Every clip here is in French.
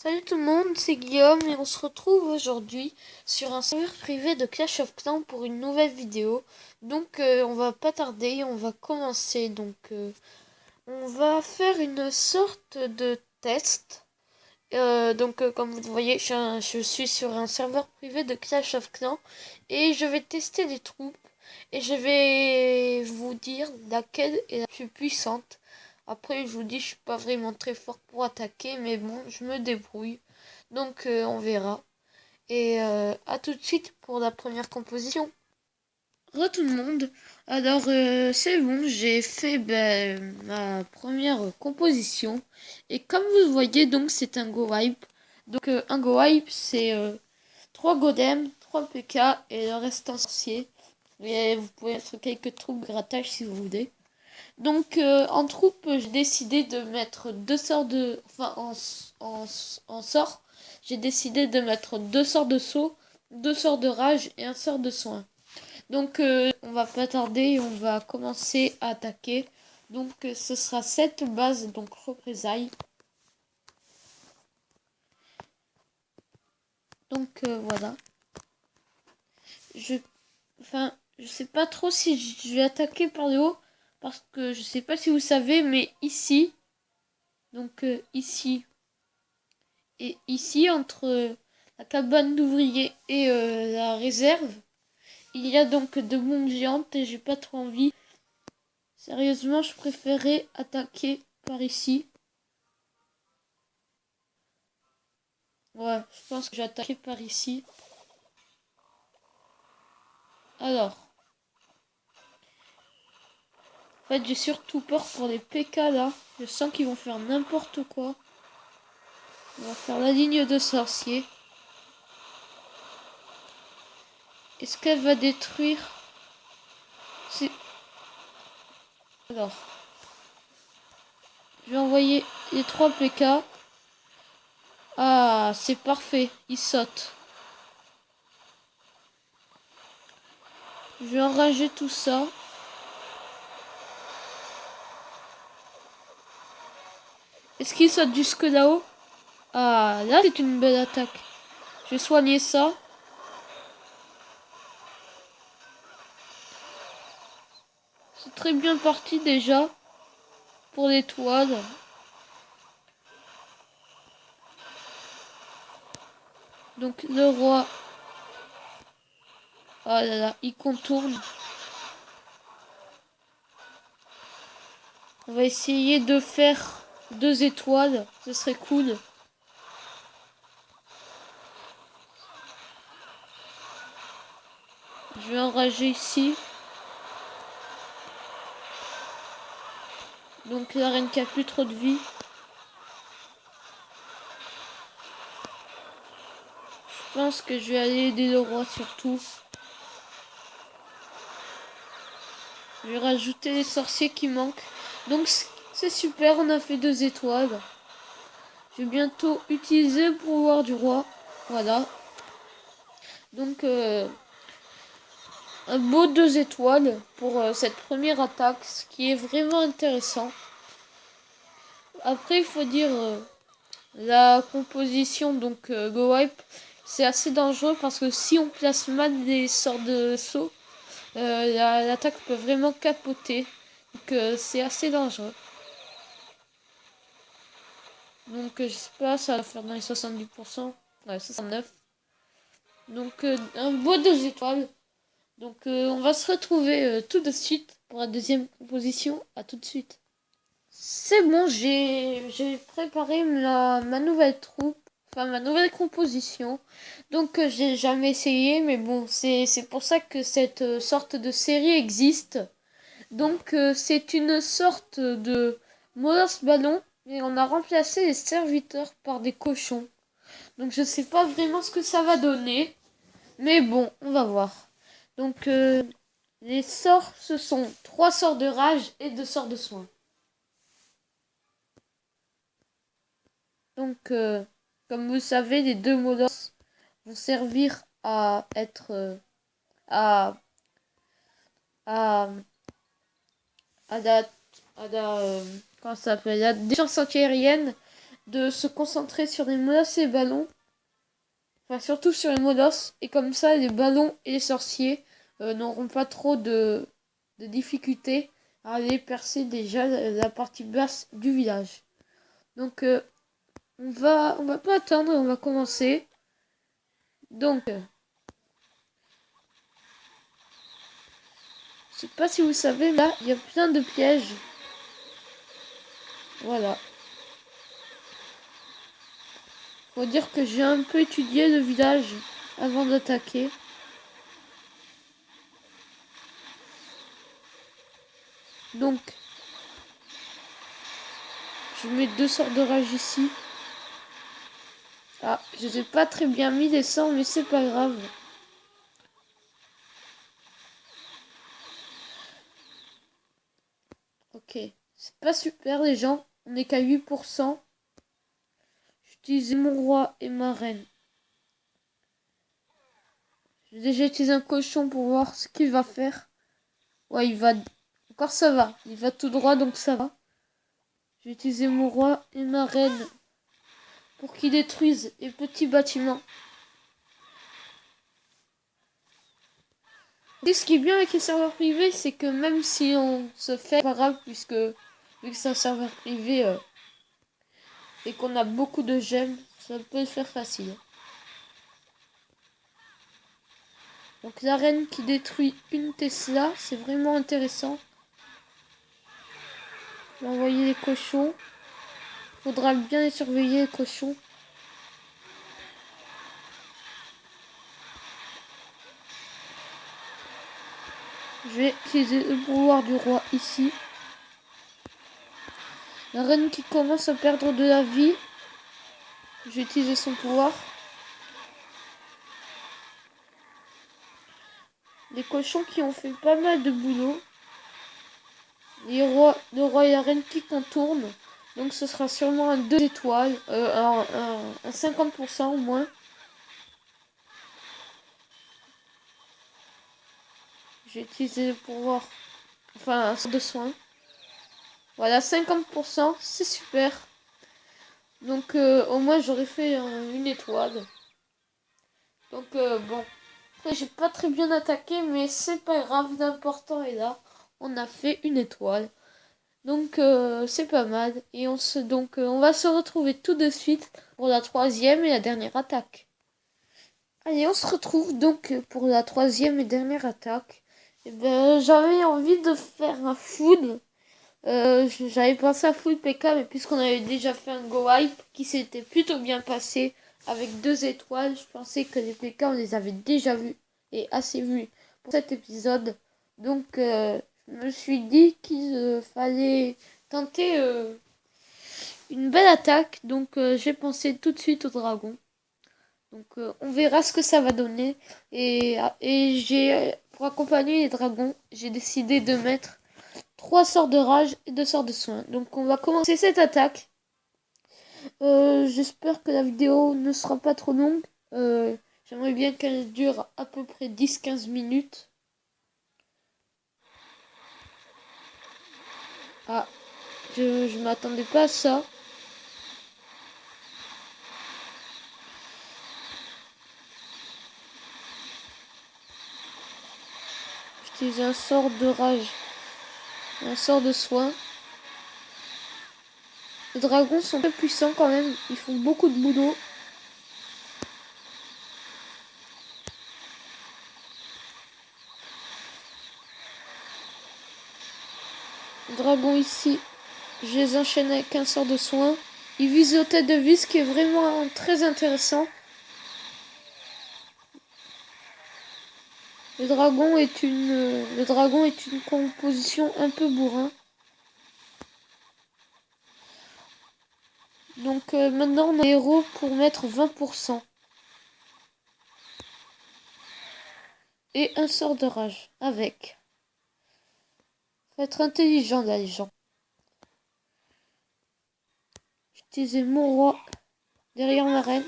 Salut tout le monde, c'est Guillaume et on se retrouve aujourd'hui sur un serveur privé de Clash of Clans pour une nouvelle vidéo. Donc on va pas tarder, on va commencer. On va faire une sorte de test. Comme vous le voyez, je suis sur un serveur privé de Clash of Clans et je vais tester des troupes et je vais vous dire laquelle est la plus puissante. Après, je vous dis, je suis pas vraiment très fort pour attaquer, mais bon, je me débrouille. On verra. Et à tout de suite pour la première composition. Re tout le monde. C'est bon, j'ai fait ma première composition. Et comme vous le voyez, donc c'est un go wipe. Un go wipe, c'est 3 golems, 3 PK et le reste en sorcier. Et vous pouvez mettre quelques troupes grattage si vous voulez. En troupe, j'ai décidé de mettre deux sorts de... Enfin, en sort, j'ai décidé de mettre 2 sorts de saut, 2 sorts de rage et un sort de soin. On va pas tarder, on va commencer à attaquer. Ce sera cette base, donc représailles. Voilà. Je sais pas trop si je vais attaquer par le haut. Parce que je sais pas si vous savez, mais ici, ici et ici, entre la cabane d'ouvriers et la réserve, il y a donc de bombes géantes et j'ai pas trop envie. Sérieusement, je préférais attaquer par ici. Ouais, je pense que j'ai attaqué par ici. Alors, en fait, j'ai surtout peur pour les PK là. Je sens qu'ils vont faire n'importe quoi. On va faire la ligne de sorciers. Est-ce qu'elle va détruire? Alors, je vais envoyer les 3 PK. Ah, c'est parfait. Ils sautent. Je vais enrager tout ça. Est-ce qu'il saute jusque là-haut? Ah, là c'est une belle attaque. Je vais soigner ça. C'est très bien parti déjà. Pour l'étoile. Donc le roi. Ah là là, il contourne. On va essayer de faire 2 étoiles. Ce serait cool. Je vais enrager ici. Donc la reine qui a plus trop de vie. Je pense que je vais aller aider le roi surtout. Je vais rajouter les sorciers qui manquent. Donc c'est super, on a fait 2 étoiles. Je vais bientôt utiliser le pouvoir du roi. Voilà. Un beau 2 étoiles pour cette première attaque, ce qui est vraiment intéressant. Après, il faut dire la composition, Go Wipe, c'est assez dangereux parce que si on place mal des sorts de saut, l'attaque peut vraiment capoter. C'est assez dangereux. Je sais pas, ça va faire dans les 70%. Ouais, 69. Un beau 2 étoiles. On va se retrouver tout de suite pour la deuxième composition. À tout de suite. C'est bon, j'ai préparé ma nouvelle troupe, enfin ma nouvelle composition. J'ai jamais essayé, mais bon, c'est pour ça que cette sorte de série existe. C'est une sorte de Molosse Ballon, et on a remplacé les serviteurs par des cochons. Je sais pas vraiment ce que ça va donner, mais bon, on va voir. Les sorts, ce sont 3 sorts de rage et 2 sorts de soin. Comme vous savez, les 2 molosses vont servir à être à à à la comment ça s'appelle, la défense antiaérienne de se concentrer sur les molosses et les ballons. Enfin, surtout sur les molosses. Et comme ça, les ballons et les sorciers n'auront pas trop de difficultés à aller percer déjà la partie basse du village. Donc, on va pas attendre, on va commencer. Donc, je sais pas si vous savez, là, il y a plein de pièges. Voilà. Faut dire que j'ai un peu étudié le village avant d'attaquer. Donc, je mets 2 sorts de rage ici. Ah, je n'ai pas très bien mis les sorts, mais c'est pas grave. Ok, c'est pas super les gens. On n'est qu'à 8%. J'utilise mon roi et ma reine. J'ai déjà utilisé un cochon pour voir ce qu'il va faire. Ouais, il va... Encore ça va. Il va tout droit, donc ça va. J'ai utilisé mon roi et ma reine pour qu'ils détruisent les petits bâtiments. Et ce qui est bien avec les serveurs privés, c'est que même si on se fait pas grave, puisque vu que c'est un serveur privé et qu'on a beaucoup de gemmes, ça peut le faire facile. Donc la reine qui détruit une Tesla, c'est vraiment intéressant. On va envoyer les cochons. Faudra bien les surveiller les cochons. Je vais utiliser le pouvoir du roi ici. La reine qui commence à perdre de la vie. Je vais utiliser son pouvoir. Les cochons qui ont fait pas mal de boulot. Le roi et la reine qui contournent. Donc ce sera sûrement un 2 étoiles. Un 50% au moins. J'ai utilisé le pouvoir. Enfin un sort de soin. Voilà, 50%. C'est super. Donc au moins j'aurais fait une étoile. Donc bon. Après j'ai pas très bien attaqué. Mais c'est pas grave. L'important est là. On a fait une étoile. Donc c'est pas mal. Et on va se retrouver tout de suite pour la troisième et la dernière attaque. Allez, on se retrouve donc pour la troisième et dernière attaque. Et ben, j'avais envie de faire un food. J'avais pensé à full PK, mais puisqu'on avait déjà fait un go hype qui s'était plutôt bien passé avec 2 étoiles, je pensais que les PK on les avait déjà vus et assez vus pour cet épisode. Donc je me suis dit qu'il fallait tenter une belle attaque. Donc j'ai pensé tout de suite au dragon. Donc on verra ce que ça va donner. Et j'ai pour accompagner les dragons, j'ai décidé de mettre 3 sorts de rage et 2 sorts de soin. Donc on va commencer cette attaque. J'espère que la vidéo ne sera pas trop longue. J'aimerais bien qu'elle dure à peu près 10-15 minutes. Ah, je m'attendais pas à ça. J'utilise un sort de rage, un sort de soin. Les dragons sont très puissants quand même, ils font beaucoup de boulot. Les dragons ici, je les enchaîne avec un sort de soin. Ils visent aux têtes de vis, ce qui est vraiment très intéressant. Le dragon est une composition un peu bourrin. Donc maintenant on a un héros pour mettre 20%. Et un sort de rage avec. Faut être intelligent là les gens. J'utilise mon roi derrière ma reine.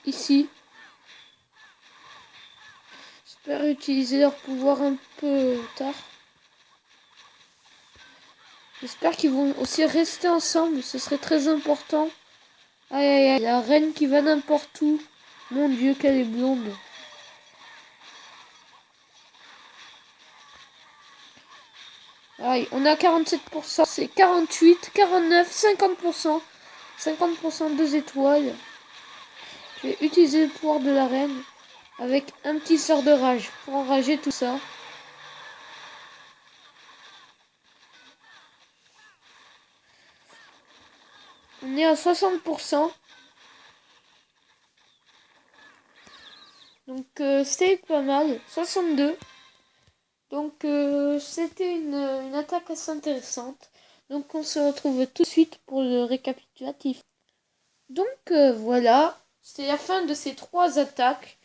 Ici. J'espère utiliser leur pouvoir un peu tard. J'espère qu'ils vont aussi rester ensemble, ce serait très important. Aïe aïe aïe, la reine qui va n'importe où. Mon Dieu, qu'elle est blonde. Aïe, on a 47%, c'est 48, 49, 50%. 50% 2 étoiles. Je vais utiliser le pouvoir de la reine avec un petit sort de rage pour enrager tout ça. On est à 60%. Donc c'est pas mal. 62. Donc c'était une attaque assez intéressante. Donc on se retrouve tout de suite pour le récapitulatif. Donc voilà, c'est la fin de ces 3 attaques.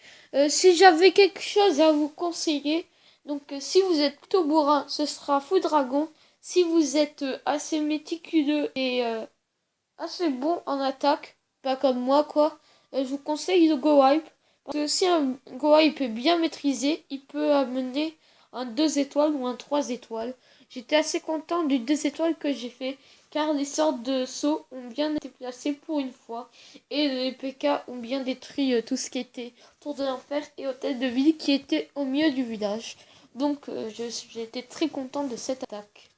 Si j'avais quelque chose à vous conseiller, donc si vous êtes plutôt bourrin, ce sera Fou Dragon. Si vous êtes assez méticuleux et assez bon en attaque, pas comme moi quoi, je vous conseille le Go Wipe. Parce que si un Go Wipe est bien maîtrisé, il peut amener un 2 étoiles ou un 3 étoiles. J'étais assez content du 2 étoiles que j'ai fait, car les sortes de sauts ont bien été placés pour une fois, et les PK ont bien détruit tout ce qui était Tour de l'Enfer et Hôtel de Ville qui était au milieu du village. Donc j'ai été très content de cette attaque.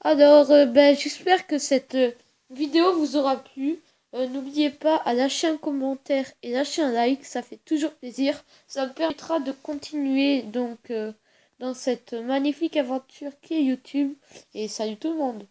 Alors, j'espère que cette vidéo vous aura plu. N'oubliez pas à lâcher un commentaire et lâcher un like, ça fait toujours plaisir. Ça me permettra de continuer donc dans cette magnifique aventure qui est YouTube. Et salut tout le monde!